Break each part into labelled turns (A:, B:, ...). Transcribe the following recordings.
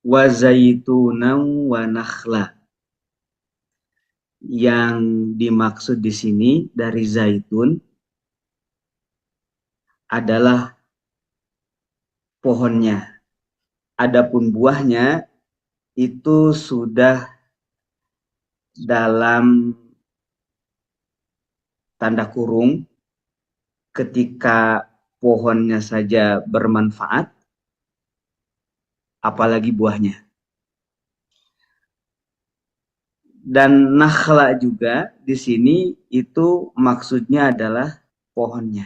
A: wa zaitunan wa nakhla. Yang dimaksud di sini dari zaitun adalah pohonnya. Adapun buahnya itu sudah dalam tanda kurung ketika pohonnya saja bermanfaat, apalagi buahnya. Dan nakhla juga di sini itu maksudnya adalah pohonnya.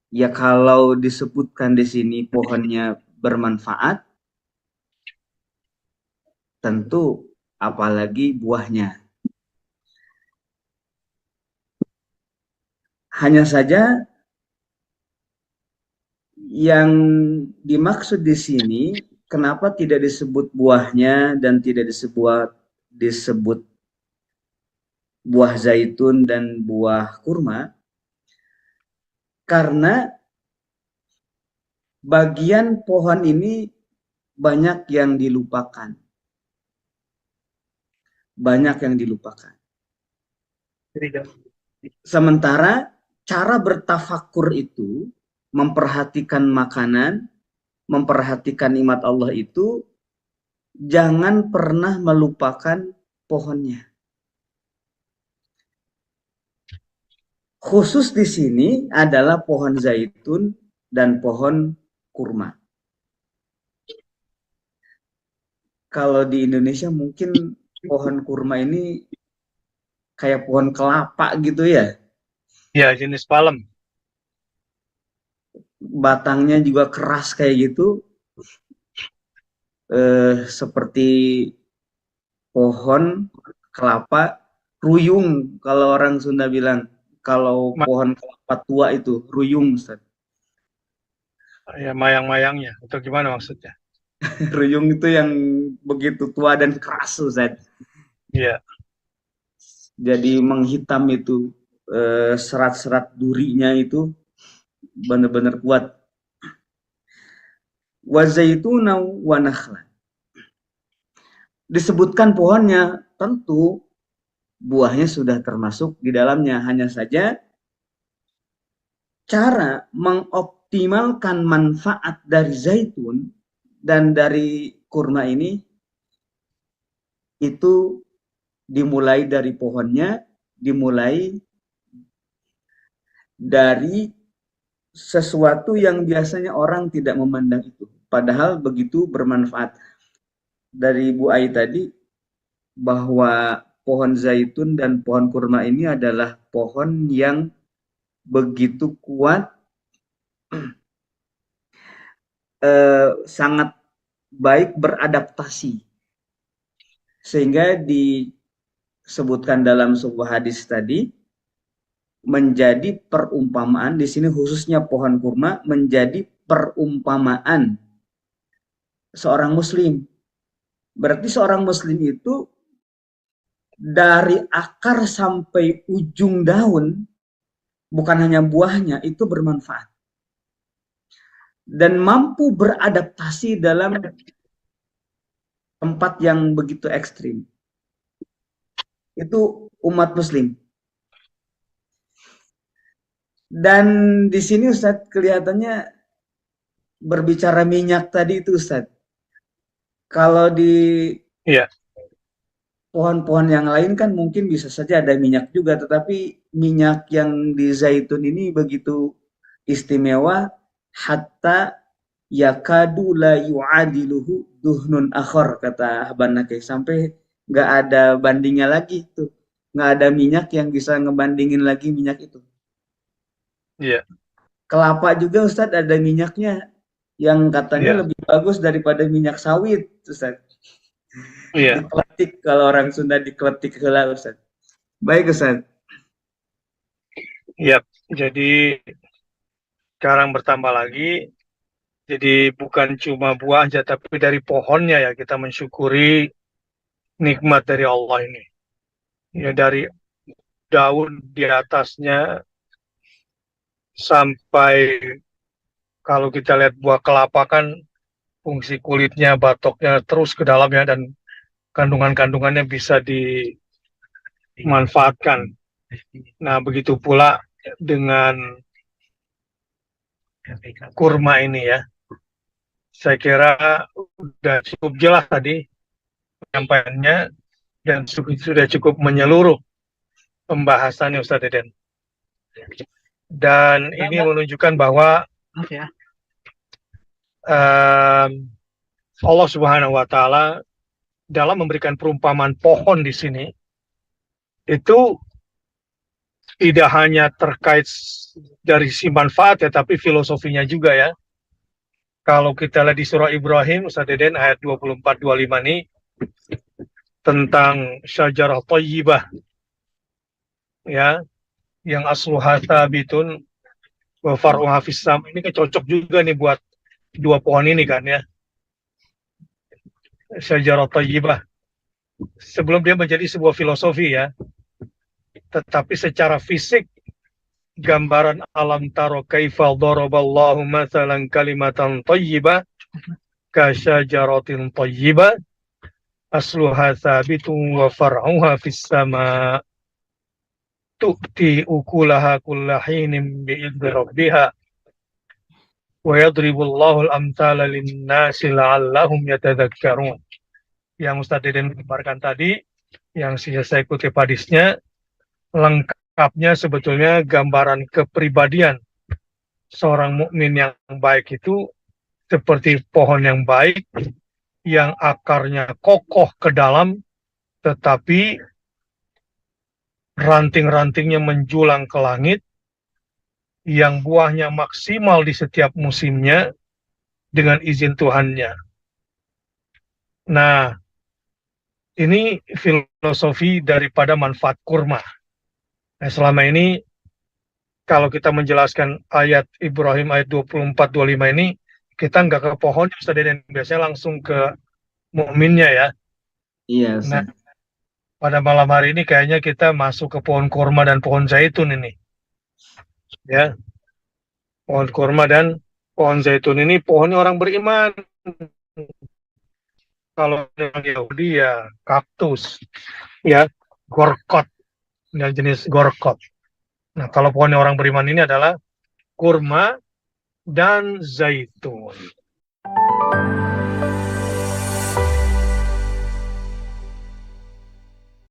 A: Ya kalau disebutkan di sini pohonnya bermanfaat, tentu apalagi buahnya. Hanya saja yang dimaksud di sini kenapa tidak disebut buahnya dan tidak disebut buah zaitun dan buah kurma? Karena bagian pohon ini banyak yang dilupakan. Banyak yang dilupakan. Sementara cara bertafakur itu, memperhatikan makanan, memperhatikan nikmat Allah itu, jangan pernah melupakan pohonnya. Khusus di sini adalah pohon zaitun dan pohon kurma. Kalau di Indonesia mungkin pohon kurma ini kayak pohon kelapa gitu ya.
B: Ya, jenis palem.
A: Batangnya juga keras kayak gitu. Seperti pohon kelapa ruyung, kalau orang Sunda bilang. Kalau pohon kelapa tua itu ruyung, Ustaz.
B: Ya, mayang-mayangnya. Atau gimana maksudnya?
A: Ruyung itu yang begitu tua dan keras, Ustaz.
B: Iya.
A: Jadi menghitam itu, serat-serat durinya itu benar-benar kuat. Wa zaituna wa nakhla. Disebutkan pohonnya, tentu buahnya sudah termasuk di dalamnya. Hanya saja cara mengoptimalkan manfaat dari zaitun dan dari kurma ini itu dimulai dari pohonnya, dimulai dari sesuatu yang biasanya orang tidak memandang itu, padahal begitu bermanfaat. Dari Bu Ai tadi bahwa pohon zaitun dan pohon kurma ini adalah pohon yang begitu kuat, sangat baik beradaptasi, sehingga disebutkan dalam sebuah hadis tadi menjadi perumpamaan. Di sini khususnya pohon kurma menjadi perumpamaan seorang muslim. Berarti seorang muslim itu dari akar sampai ujung daun, bukan hanya buahnya, itu bermanfaat dan mampu beradaptasi dalam tempat yang begitu ekstrim. Itu umat muslim. Dan di sini Ustadz kelihatannya berbicara minyak tadi itu, Ustadz. Kalau di pohon-pohon yang lain kan mungkin bisa saja ada minyak juga, tetapi minyak yang di zaitun ini begitu istimewa, hatta yakadu la yu'adiluhu duhnun akhar, kata Haban Nakih, sampai nggak ada bandingnya lagi tuh, nggak ada minyak yang bisa ngebandingin lagi minyak itu.
B: Iya.
A: Kelapa juga Ustadz ada minyaknya yang katanya lebih bagus daripada minyak sawit, Ustadz.
B: Iya.
A: Dikletik, kalau orang Sunda dikletik heula, Ustadz. Baik, Ustadz.
B: Iya. Jadi sekarang bertambah lagi. Jadi bukan cuma buahnya, tapi dari pohonnya ya kita mensyukuri nikmat dari Allah ini. Ya, dari daun di atasnya sampai kalau kita lihat buah kelapa kan fungsi kulitnya, batoknya terus ke dalamnya, dan kandungan-kandungannya bisa dimanfaatkan. Nah, begitu pula dengan kurma ini ya. Saya kira sudah cukup jelas tadi penyampaiannya, dan sudah cukup menyeluruh pembahasannya Ustaz Deden. Dan ini menunjukkan bahwa Allah Subhanahu wa Ta'ala dalam memberikan perumpamaan pohon di sini itu tidak hanya terkait dari sisi manfaat ya, tapi filosofinya juga ya. Kalau kita lihat di surah Ibrahim, Ustaz Deden, ayat 24-25 ini tentang syajarah thayyibah ya, yang asluha tsabitun wa far'uha fis sam. Ini kan cocok juga nih buat dua pohon ini kan ya. Syajarah thayyibah. Sebelum dia menjadi sebuah filosofi ya, tetapi secara fisik gambaran alam taro kaifa daraballahu mathalan kalimatan thayyibah ka syajaratin thayyibah asluha tsabitun wa far'uha fis sama tu'ti ukulaha kulla hinin bi'idni rabbiha wa yadribullahu al-amthala lin-nasi la'allahum yatadhakkarun. Yang Ustaz Deden gambarkan tadi, yang saya kutip hadisnya, lengkapnya sebetulnya gambaran kepribadian seorang mukmin yang baik itu seperti pohon yang baik, yang akarnya kokoh ke dalam, tetapi ranting-rantingnya menjulang ke langit, yang buahnya maksimal di setiap musimnya dengan izin Tuhannya. Nah, ini filosofi daripada manfaat kurma. Nah, selama ini kalau kita menjelaskan ayat Ibrahim ayat 24-25 ini, kita nggak ke pohon, Ustaz Deden, biasanya langsung ke mukminnya ya.
A: Iya,
B: Nah,
A: Ustaz.
B: pada malam hari ini kayaknya kita masuk ke pohon kurma dan pohon zaitun ini. Ya, pohon kurma dan pohon zaitun ini pohonnya orang beriman. Kalau yang Yahudi ya kaktus, ya gorkot, yang jenis gorkot. Nah, kalau pohonnya orang beriman ini adalah kurma dan zaitun.